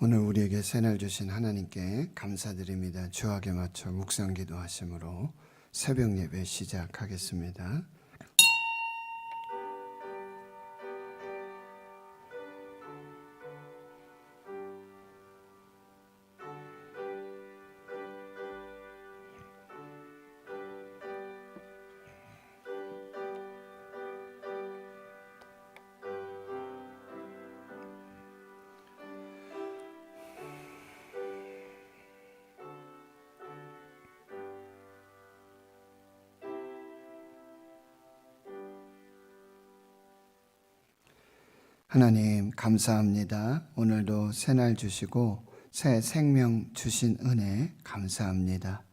오늘 우리에게 새날 주신 하나님께 감사드립니다. 주악에 맞춰 묵상 기도하심으로 새벽 예배 시작하겠습니다. 하나님 감사합니다. 오늘도 새날 주시고 새 생명 주신 은혜 감사합니다.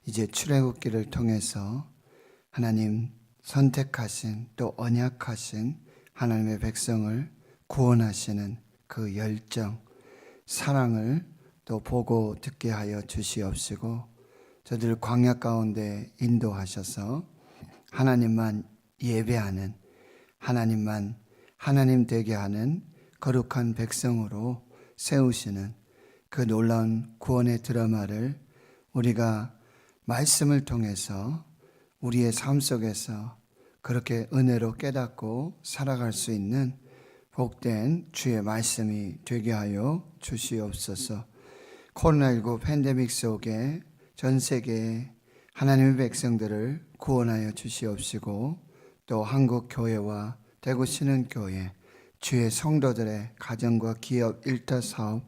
이제 출애굽기를 통해서 하나님 선택하신 또 언약하신 하나님의 백성을 구원하시는 그 열정, 사랑을 또 보고 듣게 하여 주시옵시고 저들 광야 가운데 인도하셔서 하나님만 예배하는, 하나님만 하나님 되게 하는 거룩한 백성으로 세우시는 그 놀라운 구원의 드라마를 우리가 말씀을 통해서 우리의 삶 속에서 그렇게 은혜로 깨닫고 살아갈 수 있는 복된 주의 말씀이 되게 하여 주시옵소서. 코로나19 팬데믹 속에 전 세계의 하나님의 백성들을 구원하여 주시옵시고 또 한국 교회와 대구 신흥교회 주의 성도들의 가정과 기업 일터 사업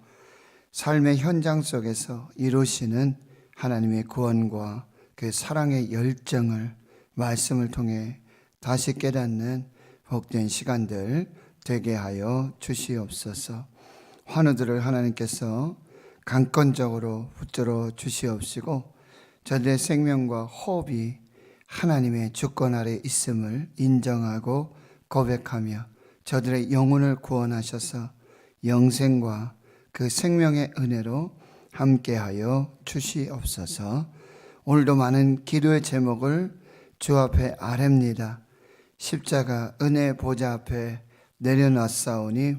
삶의 현장 속에서 이루시는 하나님의 구원과 그 사랑의 열정을 말씀을 통해 다시 깨닫는 복된 시간들 되게 하여 주시옵소서. 환우들을 하나님께서 강권적으로 붙들어 주시옵시고 저들의 생명과 호흡이 하나님의 주권 아래 있음을 인정하고 고백하며 저들의 영혼을 구원하셔서 영생과 그 생명의 은혜로 함께하여 주시옵소서. 오늘도 많은 기도의 제목을 주 앞에 아뢰옵니다. 십자가 은혜 보좌 앞에 내려놨사오니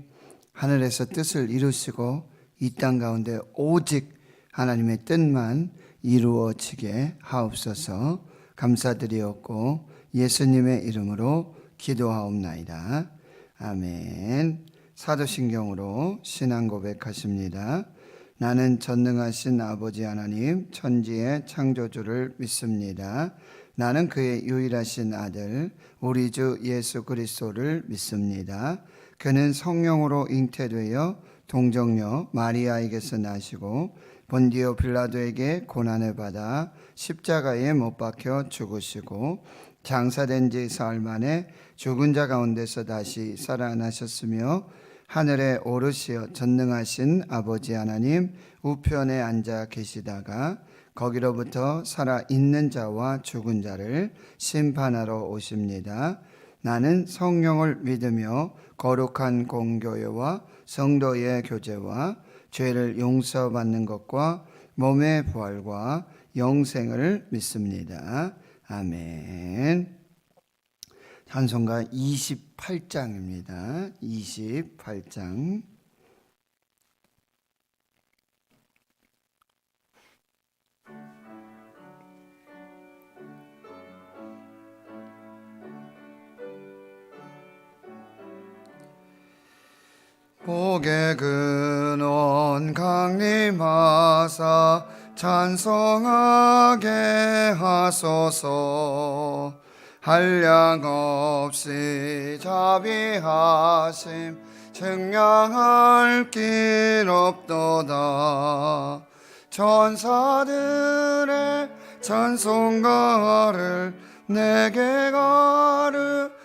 하늘에서 뜻을 이루시고 이 땅 가운데 오직 하나님의 뜻만 이루어지게 하옵소서. 감사드리옵고 예수님의 이름으로 기도하옵나이다. 아멘. 사도신경으로 신앙 고백하십니다. 나는 전능하신 아버지 하나님 천지의 창조주를 믿습니다. 나는 그의 유일하신 아들 우리 주 예수 그리스도를 믿습니다. 그는 성령으로 잉태되어 동정녀 마리아에게서 나시고 본디오 빌라도에게 고난을 받아 십자가에 못 박혀 죽으시고 장사된 지 사흘 만에 죽은 자 가운데서 다시 살아나셨으며 하늘에 오르시어 전능하신 아버지 하나님 우편에 앉아 계시다가 거기로부터 살아있는 자와 죽은 자를 심판하러 오십니다. 나는 성령을 믿으며 거룩한 공교회와 성도의 교제와 죄를 용서받는 것과 몸의 부활과 영생을 믿습니다. 아멘. 찬송가 28장입니다. 28장. 복의 근원 강림하사 찬송하게 하소서. 한량없이 자비하심 증량할 길 없도다. 천사들의 찬송가를 내게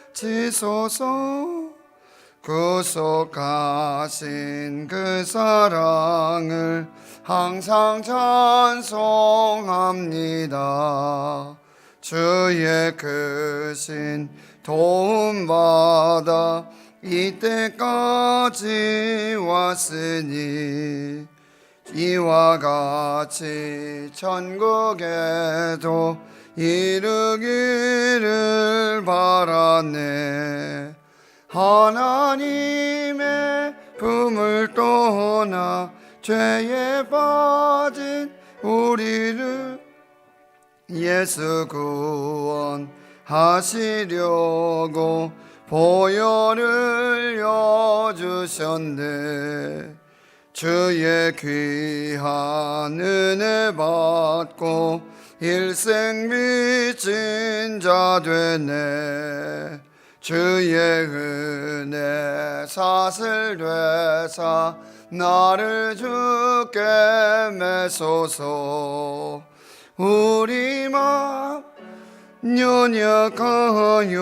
가르치소서. 구속하신 그 사랑을 항상 찬송합니다. 주의 크신 도움받아 이때까지 왔으니 이와 같이 천국에도 이르기를 바라네. 하나님의 품을 떠나 죄에 빠진 우리를 예수 구원하시려고 보혈을 여주셨네. 주의 귀한 은혜 받고 일생 빚진 자 되네. 주의 은혜 사슬 되사 나를 주께 매소서. 우리 맘 연약하여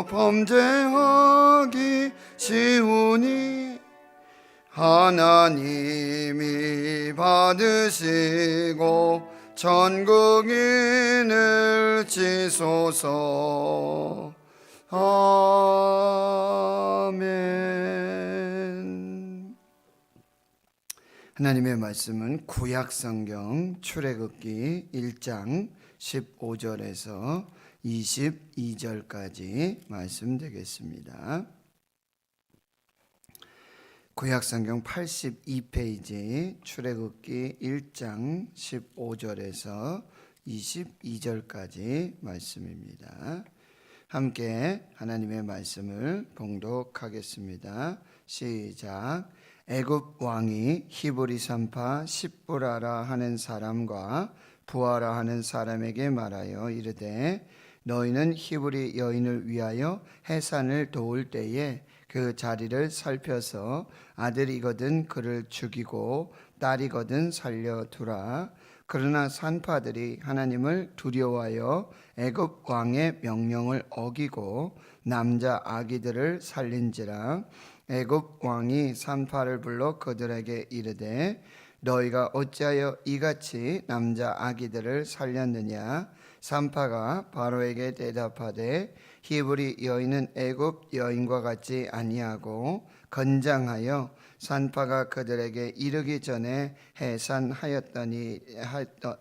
범죄하기 쉬우니 하나님이 받으시고 전국인을 지소서. 아멘. 하나님의 말씀은 구약성경 출애굽기 1장 15절에서 22절까지 말씀되겠습니다. 구약성경 82페이지 출애굽기 1장 15절에서 22절까지 말씀입니다. 함께 하나님의 말씀을 봉독하겠습니다. 시작. 애굽 왕이 히브리 산파 십부라라 하는 사람과 부하라 하는 사람에게 말하여 이르되 너희는 히브리 여인을 위하여 해산을 도울 때에 그 자리를 살펴서 아들이거든 그를 죽이고 딸이거든 살려두라. 그러나 산파들이 하나님을 두려워하여 애굽 왕의 명령을 어기고 남자 아기들을 살린지라. 애굽 왕이 산파를 불러 그들에게 이르되 너희가 어찌하여 이같이 남자 아기들을 살렸느냐. 산파가 바로에게 대답하되 히브리 여인은 애굽 여인과 같지 아니하고 건장하여 산파가 그들에게 이르기 전에 해산하였더이다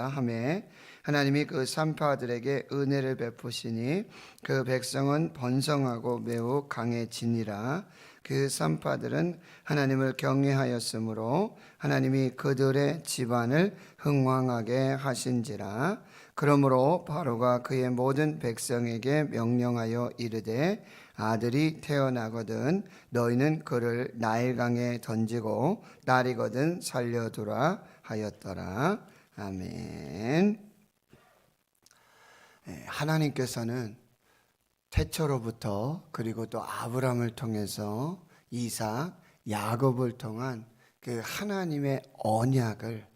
하매 하나님이 그 산파들에게 은혜를 베푸시니 그 백성은 번성하고 매우 강해지니라. 그 산파들은 하나님을 경외하였으므로 하나님이 그들의 집안을 흥왕하게 하신지라. 그러므로 바로가 그의 모든 백성에게 명령하여 이르되 아들이 태어나거든 너희는 그를 나일강에 던지고 딸이거든 살려두라 하였더라. 아멘. 하나님께서는 태초로부터 그리고 또 아브라함을 통해서 이삭, 야곱을 통한 그 하나님의 언약을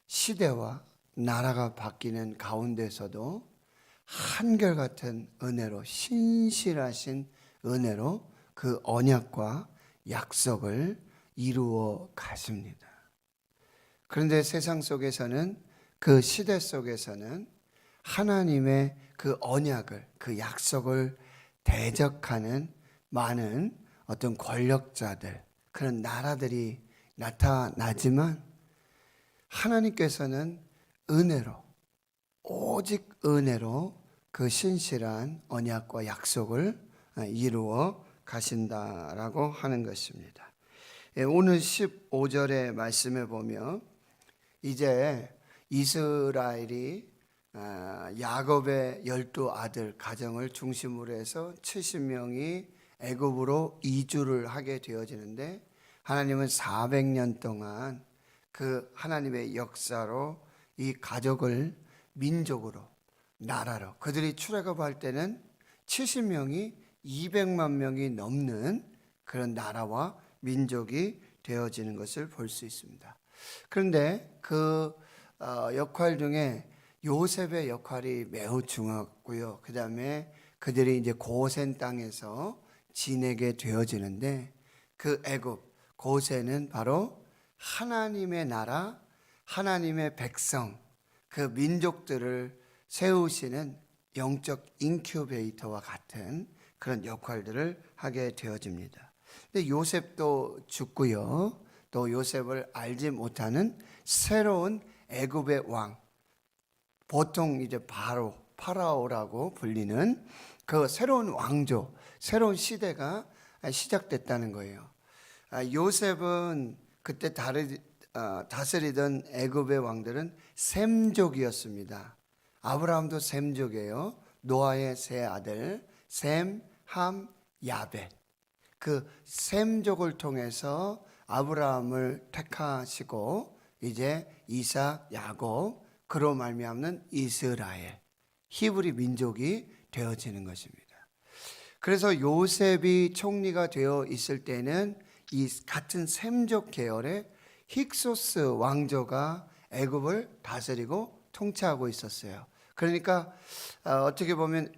시대와 나라가 바뀌는 가운데서도 한결같은 은혜로 신실하신 은혜로 그 언약과 약속을 이루어 가십니다. 그런데 세상 속에서는 그 시대 속에서는 하나님의 그 언약을 그 약속을 대적하는 많은 어떤 권력자들 그런 나라들이 나타나지만 하나님께서는 은혜로 오직 은혜로 그 신실한 언약과 약속을 이루어 가신다라고 하는 것입니다. 오늘 15절의 말씀에 보면 이제 이스라엘이 야곱의 12 아들 가정을 중심으로 해서 70명이 애굽으로 이주를 하게 되어지는데 하나님은 400년 동안 그 하나님의 역사로 이 가족을 민족으로 나라로 그들이 출애굽할 때는 70명이 200만 명이 넘는 그런 나라와 민족이 되어지는 것을 볼 수 있습니다. 그런데 그 역할 중에 요셉의 역할이 매우 중요하고요. 그 다음에 그들이 이제 고센 땅에서 지내게 되어지는데 그 애굽 고센은 바로 하나님의 나라, 하나님의 백성, 그 민족들을 세우시는 영적 인큐베이터와 같은 그런 역할들을 하게 되어집니다. 근데 요셉도 죽고요. 또 요셉을 알지 못하는 새로운 애굽의 왕, 보통 이제 파라오라고 불리는 그 새로운 왕조, 새로운 시대가 시작됐다는 거예요. 요셉은 그때 다스리던 애굽의 왕들은 셈족이었습니다. 아브라함도 셈족이에요. 노아의 세 아들 셈, 함, 야벳. 그 셈족을 통해서 아브라함을 택하시고 이제 이삭, 야곱, 그로 말미암는 이스라엘, 히브리 민족이 되어지는 것입니다. 그래서 요셉이 총리가 되어 있을 때는 이 같은 셈족 계열의 힉소스 왕조가 애굽을 다스리고 통치하고 있었어요. 그러니까 어떻게 보면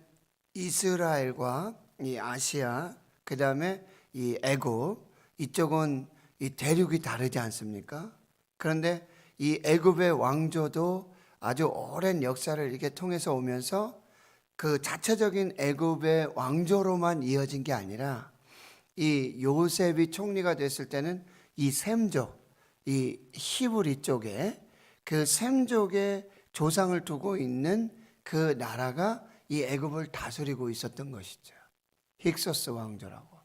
이스라엘과 이 아시아, 그 다음에 이 애굽, 이쪽은 이 대륙이 다르지 않습니까? 그런데 이 애굽의 왕조도 아주 오랜 역사를 이렇게 통해서 오면서 그 자체적인 애굽의 왕조로만 이어진 게 아니라 이 요셉이 총리가 됐을 때는 이 셈족, 이 히브리 쪽에 그 셈족의 조상을 두고 있는 그 나라가 이 애굽을 다스리고 있었던 것이죠. 힉소스 왕조라고.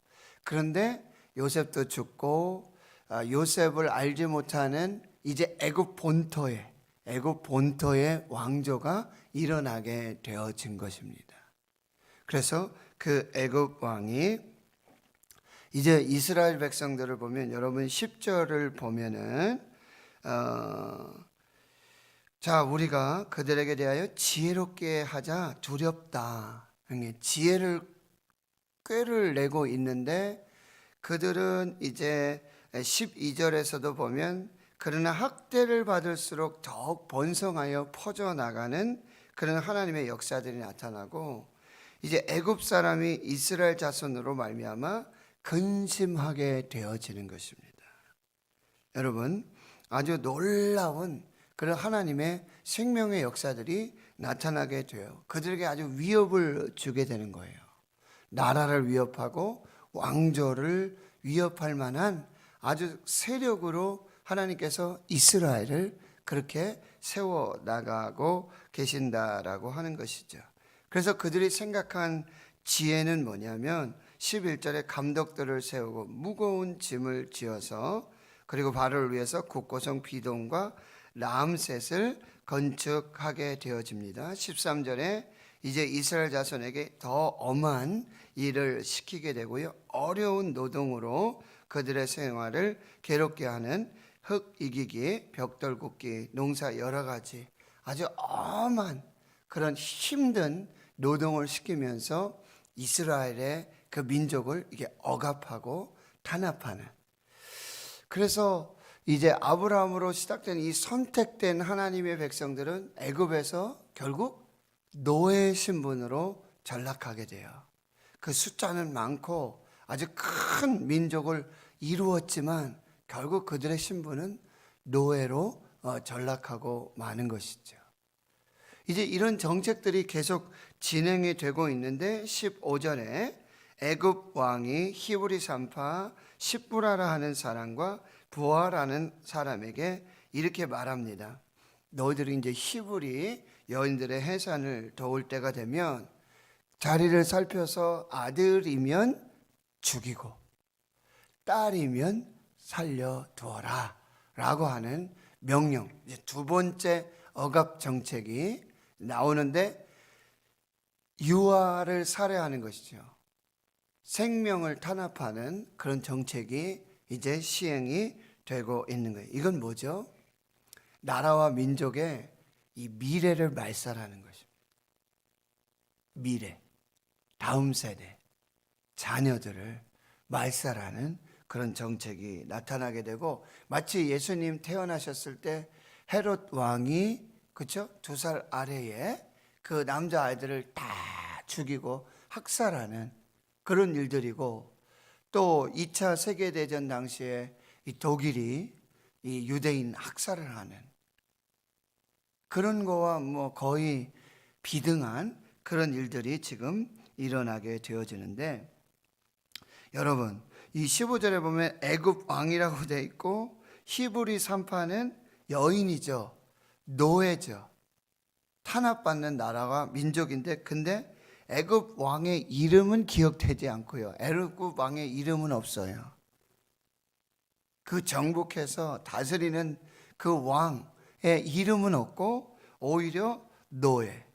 그런데 요셉도 죽고 요셉을 알지 못하는 이제 애굽 본토의 왕조가 일어나게 되어진 것입니다. 그래서 그 애굽 왕이 이제 이스라엘 백성들을 보면 여러분 10절을 보면은 자, 우리가 그들에게 대하여 지혜롭게 하자. 두렵다. 지혜를 꾀를 내고 있는데 그들은 이제 12절에서도 보면 그러나 학대를 받을수록 더욱 번성하여 퍼져나가는 그런 하나님의 역사들이 나타나고 이제 애굽 사람이 이스라엘 자손으로 말미암아 근심하게 되어지는 것입니다. 여러분, 아주 놀라운 그런 하나님의 생명의 역사들이 나타나게 돼요. 그들에게 아주 위협을 주게 되는 거예요. 나라를 위협하고 왕조를 위협할 만한 아주 세력으로 하나님께서 이스라엘을 그렇게 세워나가고 계신다라고 하는 것이죠. 그래서 그들이 생각한 지혜는 뭐냐면 11절에 감독들을 세우고 무거운 짐을 지어서 그리고 바로를 위해서 국고성 비동과 람셋을 건축하게 되어집니다. 13절에 이제 이스라엘 자손에게 더 엄한 일을 시키게 되고요. 어려운 노동으로 그들의 생활을 괴롭게 하는 흙 이기기, 벽돌 굽기, 농사 여러 가지 아주 엄한 그런 힘든 노동을 시키면서 이스라엘의 그 민족을 이게 억압하고 탄압하는. 그래서 이제 아브라함으로 시작된 이 선택된 하나님의 백성들은 애굽에서 결국 노예 신분으로 전락하게 돼요. 그 숫자는 많고 아주 큰 민족을 이루었지만 결국 그들의 신분은 노예로 전락하고 마는 것이죠. 이제 이런 정책들이 계속 진행이 되고 있는데 15절에 애굽 왕이 히브리 산파 십부라라 하는 사람과 부하라는 사람에게 이렇게 말합니다. 너희들이 이제 히브리 여인들의 해산을 도울 때가 되면 자리를 살펴서 아들이면 죽이고 딸이면 살려두어라 라고 하는 명령, 이제 두 번째 억압 정책이 나오는데 유아를 살해하는 것이죠. 생명을 탄압하는 그런 정책이 이제 시행이 되고 있는 거예요. 이건 뭐죠? 나라와 민족의 이 미래를 말살하는 것입니다. 미래, 다음 세대, 자녀들을 말살하는 그런 정책이 나타나게 되고 마치 예수님 태어나셨을 때 헤롯 왕이 그렇죠? 2살 아래에 그 남자 아이들을 다 죽이고 학살하는 그런 일들이고 또 2차 세계대전 당시에 이 독일이 이 유대인 학살을 하는 그런 거와 뭐 거의 비등한 그런 일들이 지금 일어나게 되어지는데 여러분 이 15절에 보면 애굽 왕이라고 되어 있고 히브리 산파는 여인이죠. 노예죠. 탄압받는 나라와 민족인데 근데 애굽 왕의 이름은 기억되지 않고요. 애굽 왕의 이름은 없어요. 그 정복해서 다스리는 그 왕의 이름은 없고 오히려 노예,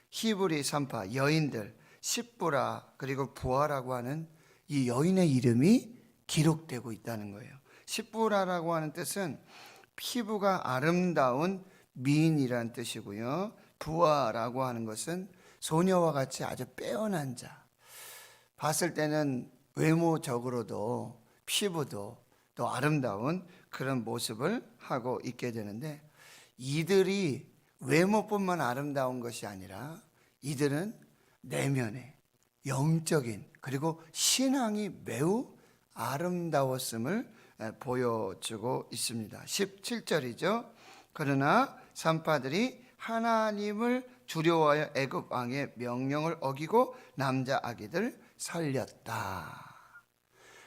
히브리 산파, 여인들, 십부라 그리고 부하라고 하는 이 여인의 이름이 기록되고 있다는 거예요. 십부라라고 하는 뜻은 피부가 아름다운 미인이란 뜻이고요. 부하라고 하는 것은 소녀와 같이 아주 빼어난 자, 봤을 때는 외모적으로도 피부도 또 아름다운 그런 모습을 하고 있게 되는데, 이들이 외모뿐만 아름다운 것이 아니라 이들은 내면에 영적인 그리고 신앙이 매우 아름다웠음을 보여주고 있습니다. 17절이죠. 그러나 산파들이 하나님을 두려워하여 애굽 왕의 명령을 어기고 남자 아기들 살렸다.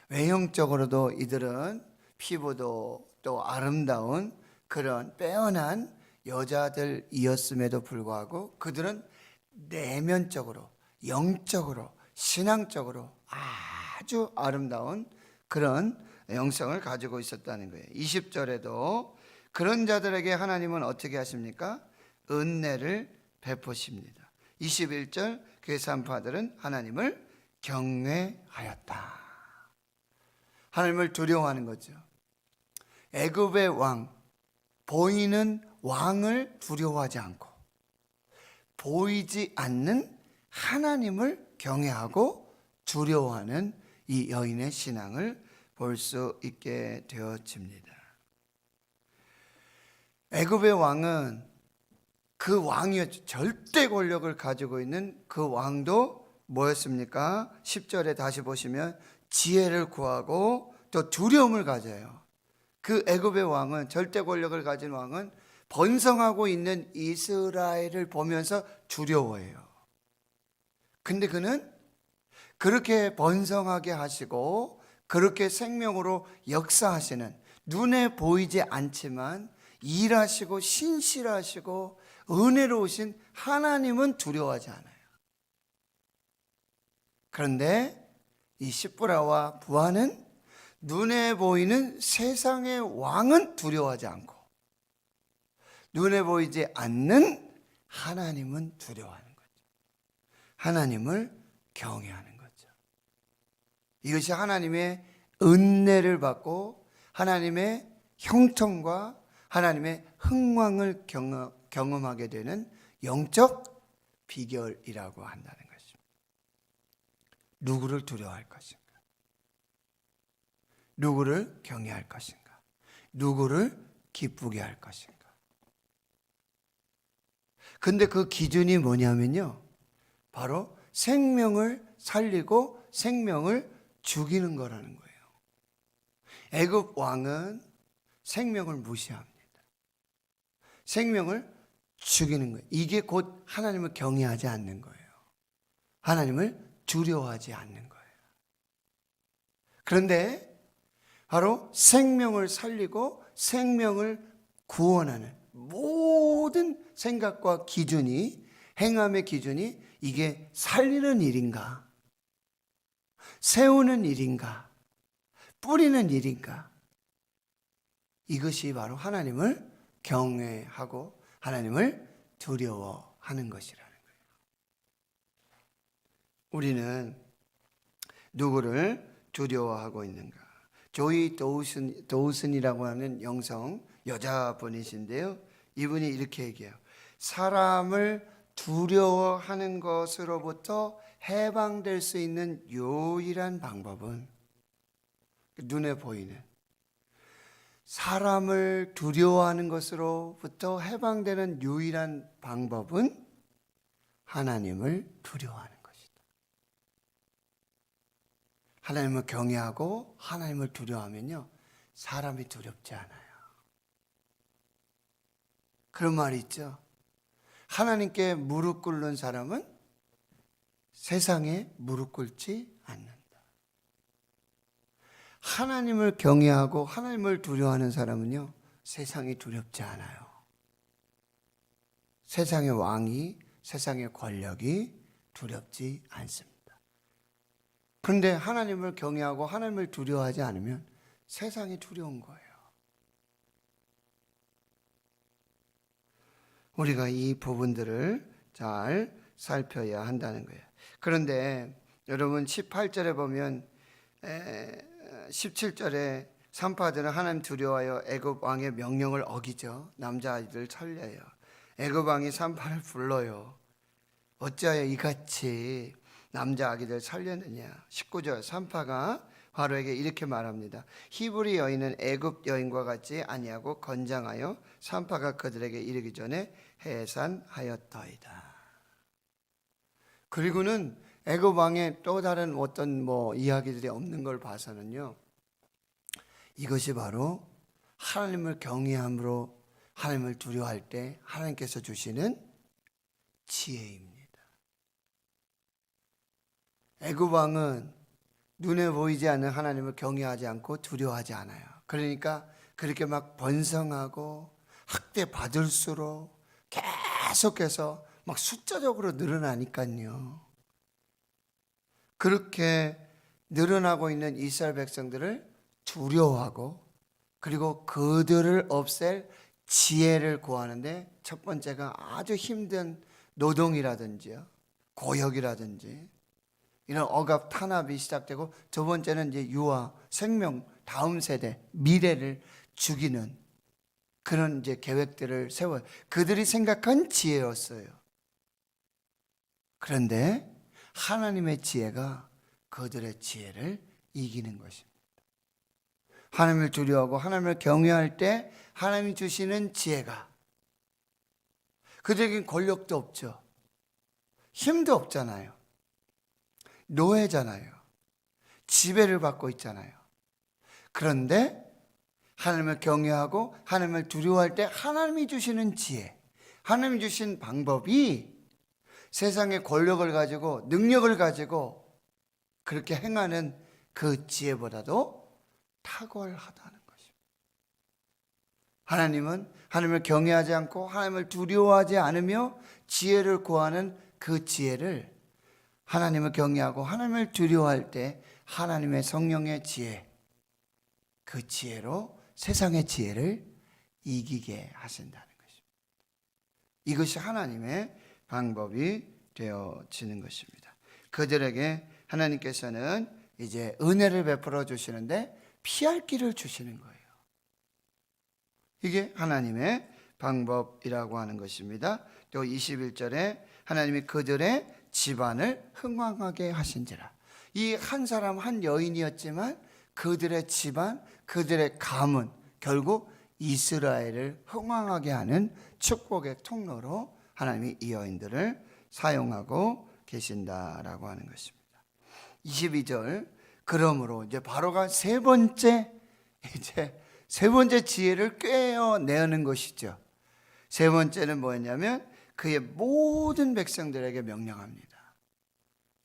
외형적으로도 이들은 피부도 또 아름다운 그런 빼어난 여자들이었음에도 불구하고 그들은 내면적으로, 영적으로, 신앙적으로 아주 아름다운 그런 영성을 가지고 있었다는 거예요. 20절에도 그런 자들에게 하나님은 어떻게 하십니까? 은혜를 베푸십니다. 21절 그 산파들은 하나님을 경외하였다. 하나님을 두려워하는 거죠. 애굽의 왕, 보이는 왕을 두려워하지 않고 보이지 않는 하나님을 경외하고 두려워하는 이 여인의 신앙을 볼 수 있게 되어집니다. 애굽의 왕은 그 왕이었죠. 절대 권력을 가지고 있는 그 왕도 뭐였습니까? 10절에 다시 보시면 지혜를 구하고 또 두려움을 가져요. 그 애굽의 왕은, 절대 권력을 가진 왕은 번성하고 있는 이스라엘을 보면서 두려워해요. 근데 그는 그렇게 번성하게 하시고 그렇게 생명으로 역사하시는, 눈에 보이지 않지만 일하시고 신실하시고 은혜로우신 하나님은 두려워하지 않아요. 그런데 이 십부라와 부하는 눈에 보이는 세상의 왕은 두려워하지 않고 눈에 보이지 않는 하나님은 두려워하는 거죠. 하나님을 경외하는 거죠. 이것이 하나님의 은혜를 받고 하나님의 형통과 하나님의 흥왕을 경험하게 되는 영적 비결이라고 한다는 것입니다. 누구를 두려워할 것인가? 누구를 경외할 것인가? 누구를 기쁘게 할 것인가? 근데 그 기준이 뭐냐면요, 바로 생명을 살리고 생명을 죽이는 거라는 거예요. 애굽 왕은 생명을 무시합니다. 생명을 죽이는 거예요. 이게 곧 하나님을 경외하지 않는 거예요. 하나님을 두려워하지 않는 거예요. 그런데 바로 생명을 살리고 생명을 구원하는 모든 생각과 기준이, 행함의 기준이 이게 살리는 일인가, 세우는 일인가, 뿌리는 일인가, 이것이 바로 하나님을 경외하고 하나님을 두려워하는 것이라는 거예요. 우리는 누구를 두려워하고 있는가? 조이 도우슨이라고 하는 영성 여자분이신데요, 이분이 이렇게 얘기해요. 사람을 두려워하는 것으로부터 해방될 수 있는 유일한 방법은, 눈에 보이는 사람을 두려워하는 것으로부터 해방되는 유일한 방법은 하나님을 두려워하는 것이다. 하나님을 경외하고 하나님을 두려워하면요, 사람이 두렵지 않아요. 그런 말이 있죠. 하나님께 무릎 꿇는 사람은 세상에 무릎 꿇지 않는다. 하나님을 경외하고 하나님을 두려워하는 사람은요, 세상이 두렵지 않아요. 세상의 왕이, 세상의 권력이 두렵지 않습니다. 그런데 하나님을 경외하고 하나님을 두려워하지 않으면 세상이 두려운 거예요. 우리가 이 부분들을 잘 살펴야 한다는 거예요. 그런데 여러분 18절에 보면 17절에 산파들은 하나님 두려워하여 애굽 왕의 명령을 어기죠. 남자아이들 살려요. 애굽 왕이 산파를 불러요. 어찌하여 이같이 남자 아기들 살렸느냐. 19절 산파가 바로에게 이렇게 말합니다. 히브리 여인은 애굽 여인과 같지 아니하고 건장하여 산파가 그들에게 이르기 전에 해산하였더이다. 그리고는 애굽 왕의 또 다른 어떤 이야기들이 없는 걸 봐서는요, 이것이 바로 하나님을 경외함으로 하나님을 두려워할 때 하나님께서 주시는 지혜입니다. 애굽 왕은 눈에 보이지 않는 하나님을 경외하지 않고 두려워하지 않아요. 그러니까 그렇게 막 번성하고 학대 받을수록 계속해서 막 숫자적으로 늘어나니까요. 그렇게 늘어나고 있는 이스라엘 백성들을 두려워하고 그리고 그들을 없앨 지혜를 구하는데 첫 번째가 아주 힘든 노동이라든지요, 고역이라든지 이런 억압 탄압이 시작되고, 두 번째는 이제 유아, 생명, 다음 세대, 미래를 죽이는 그런 이제 계획들을 세워요. 그들이 생각한 지혜였어요. 그런데 하나님의 지혜가 그들의 지혜를 이기는 것입니다. 하나님을 두려워하고 하나님을 경외할 때 하나님이 주시는 지혜가, 그들에겐 권력도 없죠. 힘도 없잖아요. 노예잖아요. 지배를 받고 있잖아요. 그런데 하나님을 경외하고 하나님을 두려워할 때 하나님이 주시는 지혜, 하나님이 주신 방법이 세상의 권력을 가지고 능력을 가지고 그렇게 행하는 그 지혜보다도 탁월하다는 것입니다. 하나님은 하나님을 경외하지 않고 하나님을 두려워하지 않으며 지혜를 구하는 그 지혜를, 하나님을 경외하고 하나님을 두려워할 때 하나님의 성령의 지혜, 그 지혜로 세상의 지혜를 이기게 하신다는 것입니다. 이것이 하나님의 방법이 되어지는 것입니다. 그들에게 하나님께서는 이제 은혜를 베풀어 주시는데 피할 길을 주시는 거예요. 이게 하나님의 방법이라고 하는 것입니다. 또 21절에 하나님이 그들의 집안을 흥왕하게 하신지라. 이 한 사람 한 여인이었지만 그들의 집안, 그들의 가문, 결국 이스라엘을 흥왕하게 하는 축복의 통로로 하나님이 이 여인들을 사용하고 계신다라고 하는 것입니다. 22절, 그러므로 이제 바로가 세 번째 지혜를 꿰어내는 것이죠. 세 번째는 뭐였냐면 그의 모든 백성들에게 명령합니다.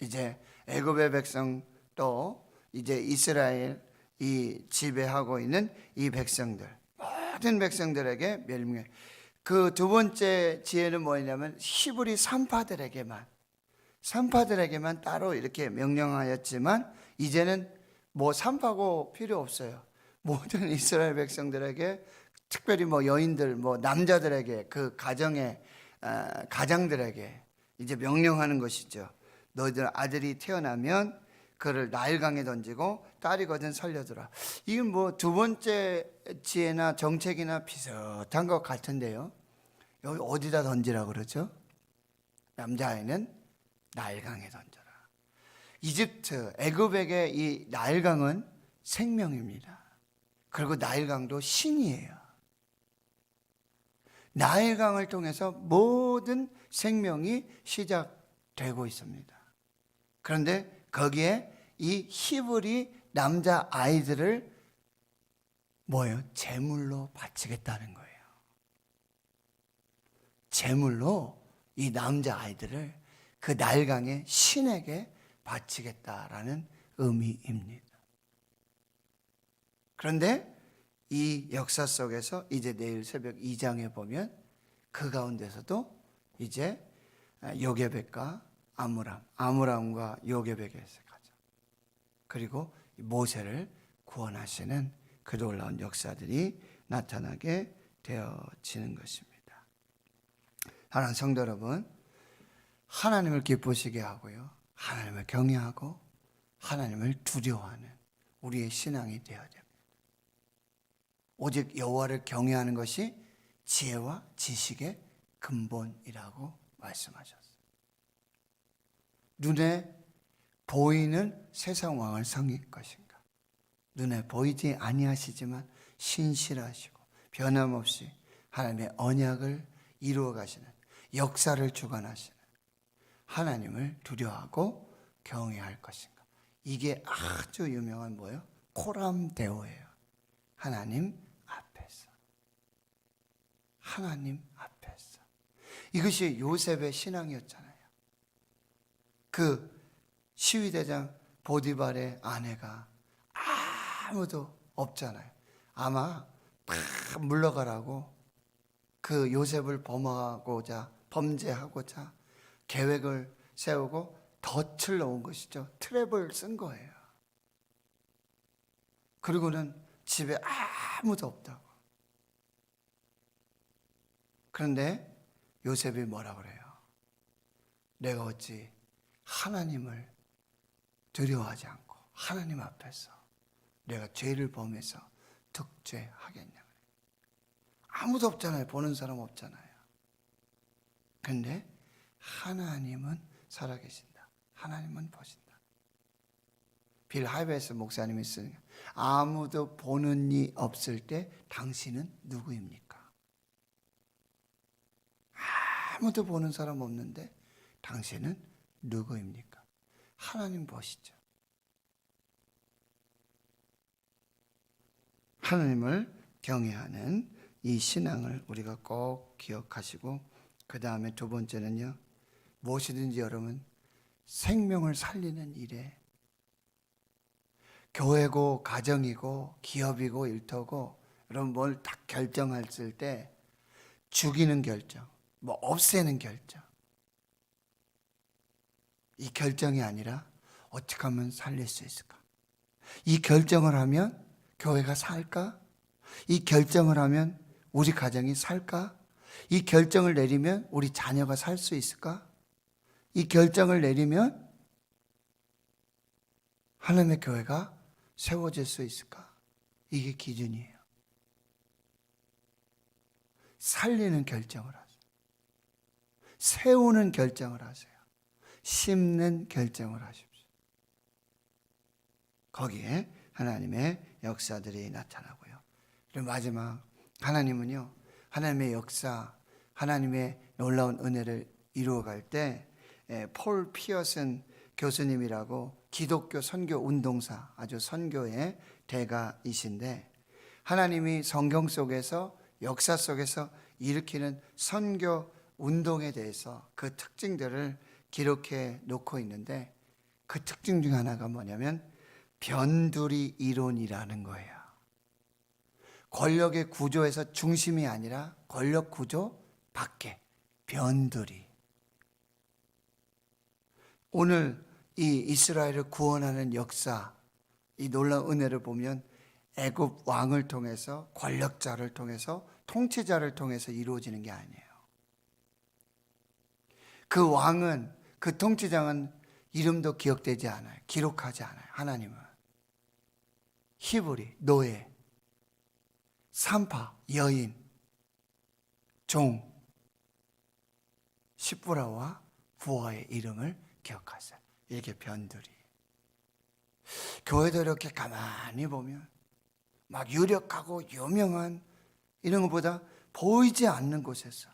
이제 애굽의 백성, 또 이제 이스라엘 이 지배하고 있는 이 백성들, 모든 백성들에게 명령해. 그 두 번째 지혜는 뭐냐면 히브리 산파들에게만 따로 이렇게 명령하였지만, 이제는 산파고 필요 없어요. 모든 이스라엘 백성들에게, 특별히 여인들, 남자들에게, 그 가장들에게 이제 명령하는 것이죠. 너희들 아들이 태어나면 그를 나일강에 던지고 딸이거든 살려두라. 이건 두 번째 지혜나 정책이나 비슷한 것 같은데요. 여기 어디다 던지라 그러죠? 남자아이는 나일강에 던져라. 이집트, 애굽에게 이 나일강은 생명입니다. 그리고 나일강도 신이에요. 나일강을 통해서 모든 생명이 시작되고 있습니다. 그런데 거기에 이 히브리 남자 아이들을 제물로 바치겠다는 거예요. 제물로 이 남자 아이들을 그 나일강의 신에게 바치겠다라는 의미입니다. 그런데 이 역사 속에서 이제 내일 새벽 2장에 보면 그 가운데서도 이제 요게벳과 아므람과 요게벳의 가정, 그리고 모세를 구원하시는 그 놀라운 역사들이 나타나게 되어지는 것입니다. 사랑하는 성도 여러분, 하나님을 기쁘시게 하고요, 하나님을 경외하고 하나님을 두려워하는 우리의 신앙이 되어야 됩니다. 오직 여호와를 경외하는 것이 지혜와 지식의 근본이라고 말씀하셨어요. 눈에 보이는 세상 왕을 섬길 것인가? 눈에 보이지 아니하시지만 신실하시고 변함없이 하나님의 언약을 이루어 가시는, 역사를 주관하시는 하나님을 두려워하고 경외할 것인가? 이게 아주 유명한 뭐예요? 코람데오예요. 하나님 앞에서. 하나님 앞에서. 이것이 요셉의 신앙이었잖아요. 그 시위대장 보디발의 아내가 아무도 없잖아요. 아마 다 물러가라고 그 요셉을 범죄하고자 계획을 세우고 덫을 놓은 것이죠. 트랩을 쓴 거예요. 그리고는 집에 아무도 없다고. 그런데 요셉이 뭐라 그래요? 내가 어찌 하나님을 두려워하지 않고 하나님 앞에서 내가 죄를 범해서 득죄하겠냐. 아무도 없잖아요. 보는 사람 없잖아요. 그런데 하나님은 살아계신다. 하나님은 보신다. 빌 하이베스 목사님이 쓰는, 아무도 보는 이 없을 때 당신은 누구입니까? 아무도 보는 사람 없는데 당신은 누구입니까? 하나님 보시죠. 하나님을 경외하는 이 신앙을 우리가 꼭 기억하시고, 그 다음에 두 번째는요, 무엇이든지 여러분 생명을 살리는 일에, 교회고 가정이고 기업이고 일터고 여러분 뭘 딱 결정했을 때 죽이는 결정, 뭐 없애는 결정, 이 결정이 아니라 어떻게 하면 살릴 수 있을까? 이 결정을 하면 교회가 살까? 이 결정을 하면 우리 가정이 살까? 이 결정을 내리면 우리 자녀가 살 수 있을까? 이 결정을 내리면 하나님의 교회가 세워질 수 있을까? 이게 기준이에요. 살리는 결정을 하세요. 세우는 결정을 하세요. 심는 결정을 하십시오. 거기에 하나님의 역사들이 나타나고요. 그리고 마지막, 하나님은요, 하나님의 역사, 하나님의 놀라운 은혜를 이루어갈 때 폴 피어슨 교수님이라고 기독교 선교 운동사, 아주 선교의 대가이신데, 하나님이 성경 속에서 역사 속에서 일으키는 선교 운동에 대해서 그 특징들을 기록해 놓고 있는데, 그 특징 중 하나가 뭐냐면 변두리 이론이라는 거예요. 권력의 구조에서 중심이 아니라 권력 구조 밖에 변두리. 오늘 이 이스라엘을 구원하는 역사, 이 놀라운 은혜를 보면 애굽 왕을 통해서, 권력자를 통해서, 통치자를 통해서 이루어지는 게 아니에요. 그 왕은, 그 통치자는 이름도 기억되지 않아요. 기록하지 않아요. 하나님은 히브리, 노예, 산파, 여인, 종, 십부라와 부하의 이름을 기억하세요. 이렇게 변두리. 교회도 이렇게 가만히 보면 막 유력하고 유명한 이런 것보다 보이지 않는 곳에서,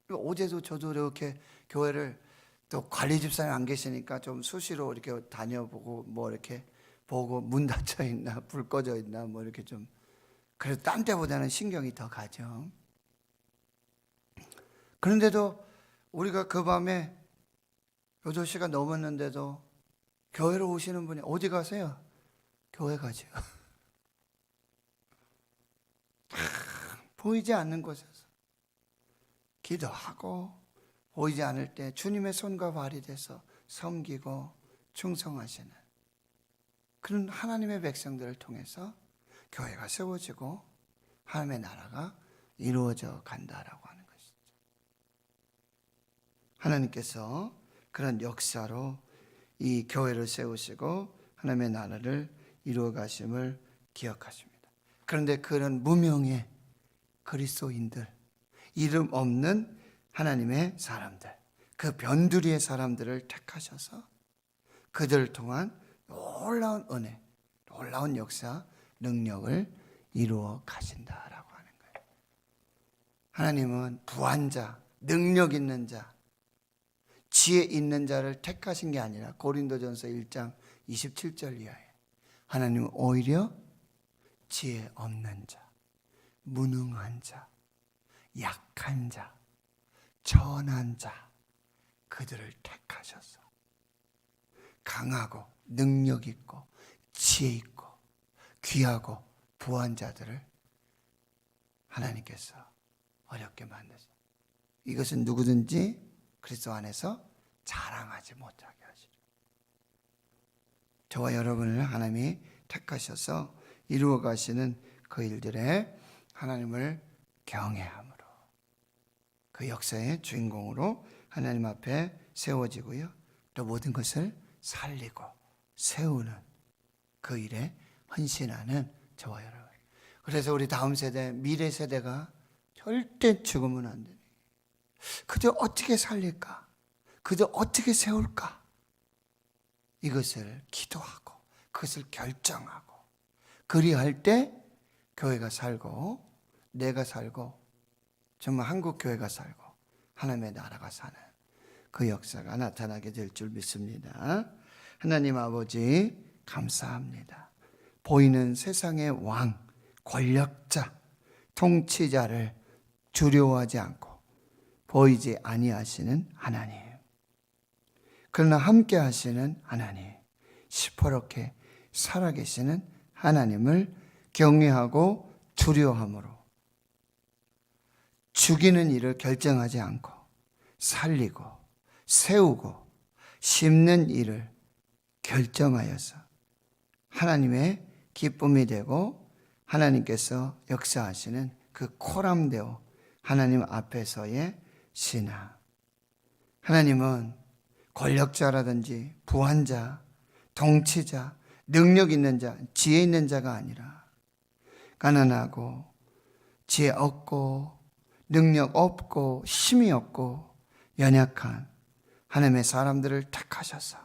어제도 저도 이렇게 교회를, 또 관리 집사님 안 계시니까 좀 수시로 이렇게 다녀보고, 뭐 이렇게 보고 문 닫혀 있나 불 꺼져 있나 뭐 이렇게 좀, 그래도 딴 때보다는 신경이 더 가죠. 그런데도 우리가 그 밤에 8시가 넘었는데도 교회로 오시는 분이, 어디 가세요? 교회 가죠. 보이지 않는 곳에서 기도하고, 보이지 않을 때 주님의 손과 발이 돼서 섬기고 충성하시는 그런 하나님의 백성들을 통해서 교회가 세워지고 하나님의 나라가 이루어져 간다라고 하는 것이죠. 하나님께서 그런 역사로 이 교회를 세우시고 하나님의 나라를 이루어 가심을 기억하십니다. 그런데 그런 무명의 그리스도인들, 이름 없는 하나님의 사람들, 그 변두리의 사람들을 택하셔서 그들을 통한 놀라운 은혜, 놀라운 역사, 능력을 이루어 가신다라고 하는 거예요. 하나님은 부한 자, 능력 있는 자, 지혜 있는 자를 택하신 게 아니라 고린도전서 1장 27절 이하에 하나님은 오히려 지혜 없는 자, 무능한 자, 약한 자, 천한 자, 그들을 택하셔서 강하고 능력 있고 지혜 있고 귀하고 부한 자들을 하나님께서 어렵게 만드셨어요. 이것은 누구든지 그리스도 안에서 자랑하지 못하게 하시죠. 저와 여러분을 하나님이 택하셔서 이루어 가시는 그 일들에 하나님을 경외함으로 그 역사의 주인공으로 하나님 앞에 세워지고요. 또 모든 것을 살리고 세우는 그 일에 헌신하는 저와 여러분. 그래서 우리 다음 세대, 미래 세대가 절대 죽으면 안 되네. 그저 어떻게 살릴까? 그저 어떻게 세울까? 이것을 기도하고 그것을 결정하고 그리할 때 교회가 살고 내가 살고 정말 한국 교회가 살고 하나님의 나라가 사는 그 역사가 나타나게 될 줄 믿습니다. 하나님 아버지 감사합니다. 보이는 세상의 왕, 권력자, 통치자를 두려워하지 않고 보이지 아니하시는 하나님, 그러나 함께 하시는 하나님, 시퍼렇게 살아계시는 하나님을 경외하고 두려워함으로 죽이는 일을 결정하지 않고 살리고 세우고 심는 일을 결정하여서 하나님의 기쁨이 되고 하나님께서 역사하시는 그 코람데오 하나님 앞에서의 신앙. 하나님은 권력자라든지 부한자, 통치자, 능력 있는 자, 지혜 있는 자가 아니라 가난하고 지혜 없고 능력 없고 힘이 없고 연약한 하나님의 사람들을 택하셔서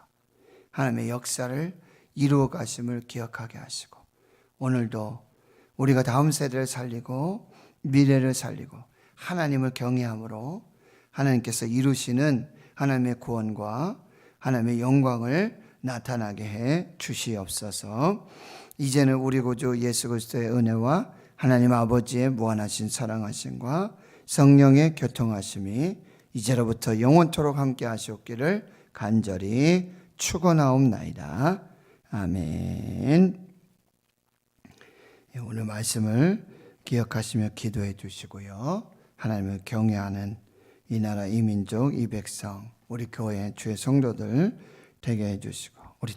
하나님의 역사를 이루어 가심을 기억하게 하시고 오늘도 우리가 다음 세대를 살리고 미래를 살리고 하나님을 경외함으로 하나님께서 이루시는 하나님의 구원과 하나님의 영광을 나타나게 해 주시옵소서. 이제는 우리 구주 예수 그리스도의 은혜와 하나님 아버지의 무한하신 사랑하심과 성령의 교통하심이 이제로부터 영원토록 함께 하시옵기를 간절히 축원하옵나이다. 아멘. 오늘 말씀을 기억하시며 기도해 주시고요. 하나님을 경외하는 이 나라 이 민족 이 백성 우리 교회 주의 성도들 되게 해 주시고